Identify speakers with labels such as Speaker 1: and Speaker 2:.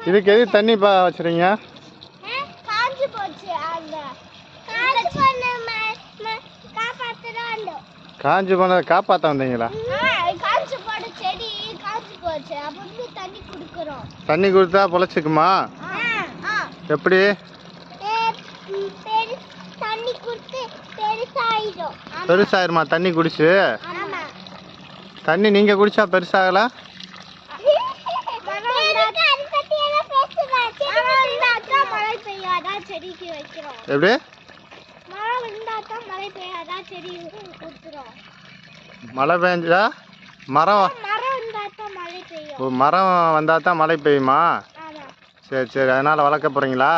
Speaker 1: இதுக்கு எது தண்ணி வச்சுறீங்க?
Speaker 2: காஞ்சு போச்சு. அந்த
Speaker 1: காஞ்சு போனதை காப்பாற்ற வந்தீங்களா?
Speaker 2: காஞ்சு போன செடி காஞ்சு போச்சு. அப்போ தண்ணி குடுக்குறோம்.
Speaker 1: தண்ணி கொடுத்தா பொழைச்சிக்குமா? எப்படி?
Speaker 2: தண்ணி குடுத்து பெருசாயிடும்.
Speaker 1: பெருசாயிருமா தண்ணி குடிச்சு? தண்ணி நீங்க குடிச்சா பெருசாகல? எப்படி? மழை பெஞ்சா மரம் வந்தா தான் மழை பெய்யுமா? சரி சரி, அதனால வளர்க்க போறீங்களா?